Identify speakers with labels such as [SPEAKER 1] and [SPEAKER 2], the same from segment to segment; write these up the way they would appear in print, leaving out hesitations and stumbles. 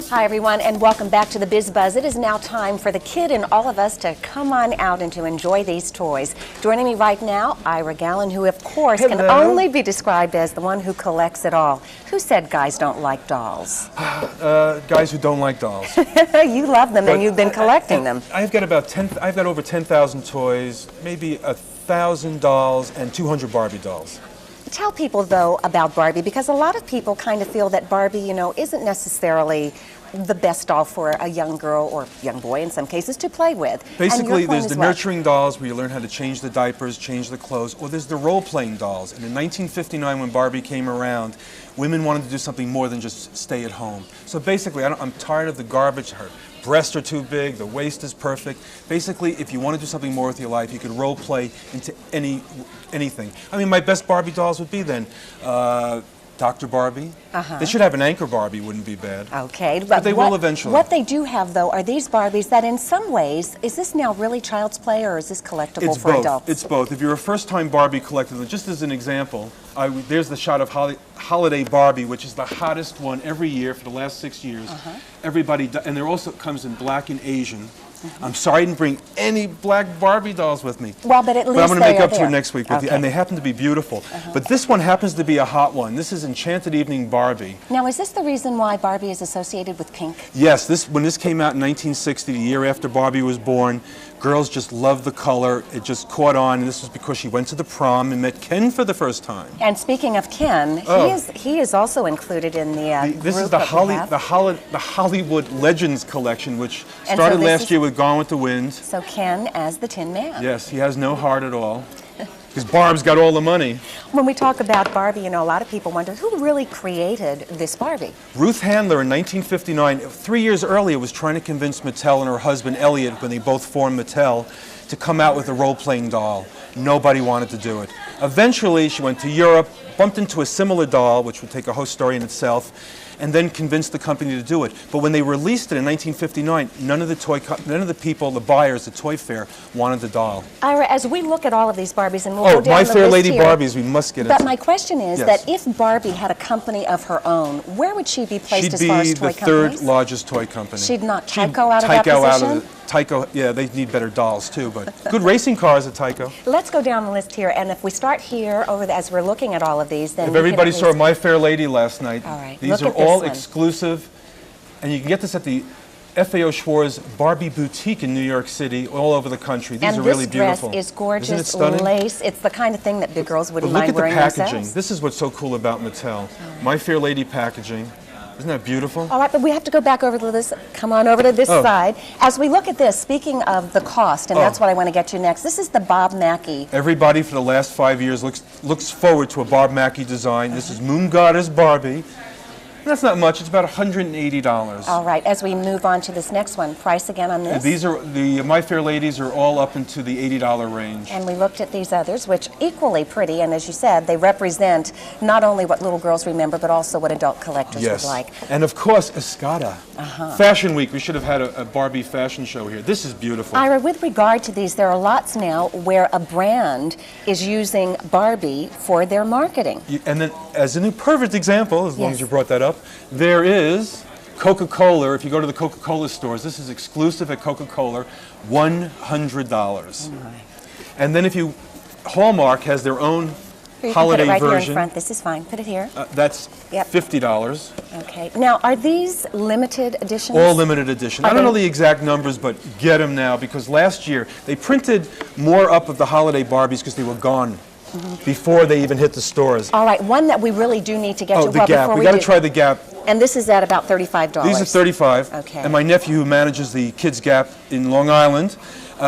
[SPEAKER 1] Hi everyone, and welcome back to the Biz Buzz. It is now time for the kid and all of us to come on out and to enjoy these toys. Joining me right now, Ira Gallen, who of course can only be described as the one who collects it all. Who said guys don't like dolls?
[SPEAKER 2] Guys who don't like dolls.
[SPEAKER 1] You love them, and you've been collecting them.
[SPEAKER 2] I've got over 10,000 toys, maybe 1,000 dolls, and 200 Barbie dolls.
[SPEAKER 1] Tell people, though, about Barbie, because a lot of people kind of feel that Barbie, you know, isn't necessarily the best doll for a young girl or young boy, in some cases, to play with.
[SPEAKER 2] Basically, there's the nurturing dolls where you learn how to change the diapers, change the clothes, or there's the role-playing dolls. And in 1959, when Barbie came around, women wanted to do something more than just stay at home. So basically, I'm tired of the garbage. Her breasts are too big, the waist is perfect. Basically, if you want to do something more with your life, you could role-play into anything. I mean, my best Barbie dolls would be then Dr. Barbie. They should have an anchor Barbie, wouldn't be bad.
[SPEAKER 1] Okay.
[SPEAKER 2] But they will eventually.
[SPEAKER 1] What they do have, though, are these Barbies that in some ways, is this now really child's play or is this collectible for adults?
[SPEAKER 2] It's both. If you're a first-time Barbie collector, just as an example, there's the shot of Holiday Barbie, which is the hottest one every year for the last 6 years. Everybody, and there also comes in black and Asian. I'm sorry I didn't bring any black Barbie dolls with me.
[SPEAKER 1] Well, but at least
[SPEAKER 2] I'm going to make up to it next week with you,
[SPEAKER 1] Okay.
[SPEAKER 2] and they happen to be beautiful. But this one happens to be a hot one. This is Enchanted Evening Barbie.
[SPEAKER 1] Now, is this the reason why Barbie is associated with pink?
[SPEAKER 2] Yes, when this came out in 1960, the year after Barbie was born, girls just loved the color. It just caught on, and this was because she went to the prom and met Ken for the first time.
[SPEAKER 1] And speaking of Ken, he is also included in the
[SPEAKER 2] This
[SPEAKER 1] group
[SPEAKER 2] is the
[SPEAKER 1] that
[SPEAKER 2] Hollywood Legends collection, which started last year with Gone with the Wind.
[SPEAKER 1] So Ken as the Tin Man.
[SPEAKER 2] Yes, he has no heart at all. Because Barb's got all the money.
[SPEAKER 1] When we talk about Barbie, you know, a lot of people wonder who really created this Barbie.
[SPEAKER 2] Ruth Handler in 1959, 3 years earlier, was trying to convince Mattel and her husband Elliot, when they both formed Mattel, to come out with a role-playing doll. Nobody wanted to do it. Eventually, she went to Europe, bumped into a similar doll, which would take a whole story in itself, and then convinced the company to do it. But when they released it in 1959, none of the people, the buyers, the toy fair, wanted the doll.
[SPEAKER 1] Ira, as we look at all of these Barbies, and we'll go down
[SPEAKER 2] My
[SPEAKER 1] the
[SPEAKER 2] Fair
[SPEAKER 1] list
[SPEAKER 2] Lady
[SPEAKER 1] here,
[SPEAKER 2] Barbies, we must get it.
[SPEAKER 1] But my question is that if Barbie had a company of her own, where would she be placed as far as toy companies?
[SPEAKER 2] She'd be the third largest toy company.
[SPEAKER 1] She'd knock Tyco out of that position?
[SPEAKER 2] Tyco, yeah, they need better dolls too, but good racing cars at Tyco.
[SPEAKER 1] Let's go down the list here, and if we start here, as we're looking at all of these, then
[SPEAKER 2] if everybody saw My Fair Lady last night, these are all exclusive, and you can get this at the FAO Schwartz Barbie Boutique in New York City, all over the country. These are really beautiful.
[SPEAKER 1] And this dress is gorgeous.
[SPEAKER 2] Isn't it stunning?
[SPEAKER 1] Lace. It's the kind of thing that big girls wouldn't mind wearing themselves.
[SPEAKER 2] Look at the packaging. This is what's so cool about Mattel. My Fair Lady packaging. Isn't that beautiful?
[SPEAKER 1] All right, but we have to go back over to this. Come on over to this side. As we look at this, speaking of the cost, and that's what I want to get to next, this is the Bob Mackie.
[SPEAKER 2] Everybody for the last 5 years looks forward to a Bob Mackie design. This is Moon Goddess Barbie. That's not much. It's about $180.
[SPEAKER 1] All right. As we move on to this next one, price again on this?
[SPEAKER 2] These are the My Fair Ladies are all up into the $80 range.
[SPEAKER 1] And we looked at these others, which equally pretty, and as you said, they represent not only what little girls remember, but also what adult collectors would like.
[SPEAKER 2] And of course, Escada. Fashion Week. We should have had a Barbie fashion show here. This is beautiful.
[SPEAKER 1] Ira, with regard to these, there are lots now where a brand is using Barbie for their marketing.
[SPEAKER 2] And then, as a perfect example, as long as you brought that up, there is Coca-Cola. If you go to the Coca-Cola stores, this is exclusive at Coca-Cola, $100. And then if you, Hallmark has their own holiday
[SPEAKER 1] version. Put it right here in front. This is fine. Put it here.
[SPEAKER 2] That's $50.
[SPEAKER 1] Okay. Now, are these limited editions?
[SPEAKER 2] All limited edition. I don't know the exact numbers, but get them now, because last year they printed more up of the holiday Barbies because they were gone before they even hit the stores.
[SPEAKER 1] All right, one that we really do need to get to.
[SPEAKER 2] The Gap. We got to try the Gap.
[SPEAKER 1] And this is at about $35.
[SPEAKER 2] These are $35.
[SPEAKER 1] Okay.
[SPEAKER 2] And my nephew, who manages the Kids Gap in Long Island,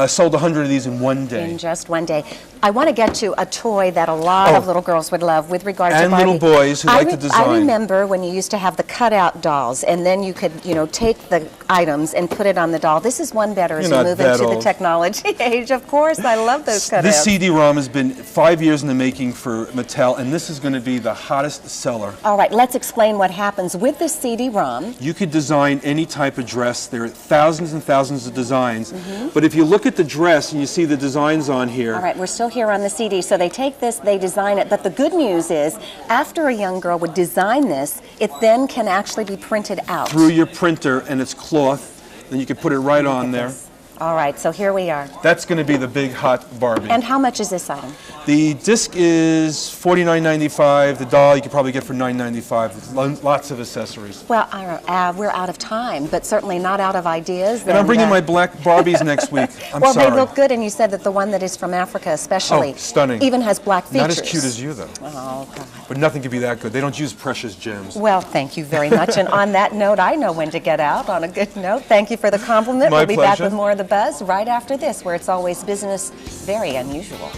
[SPEAKER 2] sold 100 of these in one day.
[SPEAKER 1] In just one day. I want to get to a toy that a lot of little girls would love with regard to Barbie.
[SPEAKER 2] And little boys who like to design.
[SPEAKER 1] I remember when you used to have the cutout dolls, and then you could, you know, take the items and put it on the doll. This is one better as we move into the technology age. Of course, I love those cutouts.
[SPEAKER 2] This CD-ROM has been 5 years in the making for Mattel, and this is going to be the hottest seller.
[SPEAKER 1] All right, let's explain what happens with this CD-ROM.
[SPEAKER 2] You could design any type of dress. There are thousands and thousands of designs. But if you look at the dress and you see the designs on here.
[SPEAKER 1] All right, we're still here on the CD. So they take this, they design it, but the good news is, after a young girl would design this, it then can actually be printed out.
[SPEAKER 2] Through your printer, and it's cloth, then you can put it right on there.
[SPEAKER 1] All right, so here we are.
[SPEAKER 2] That's going to be the big hot Barbie.
[SPEAKER 1] And how much is this item?
[SPEAKER 2] The disc is $49.95. The doll you could probably get for $9.95 with lots of accessories.
[SPEAKER 1] Well, Ira, we're out of time, but certainly not out of ideas.
[SPEAKER 2] And I'm bringing my black Barbies next week. I'm
[SPEAKER 1] well,
[SPEAKER 2] sorry.
[SPEAKER 1] They look good, and you said that the one that is from Africa especially
[SPEAKER 2] stunning.
[SPEAKER 1] even has black features.
[SPEAKER 2] Not as cute as you, though.
[SPEAKER 1] Oh, God.
[SPEAKER 2] But nothing could be that good. They don't use precious gems.
[SPEAKER 1] Well, thank you very much. And on that note, I know when to get out. On a good note, thank you for the compliment.
[SPEAKER 2] My
[SPEAKER 1] We'll be back
[SPEAKER 2] pleasure.
[SPEAKER 1] with more of The Buzz right after this, where it's always business very unusual.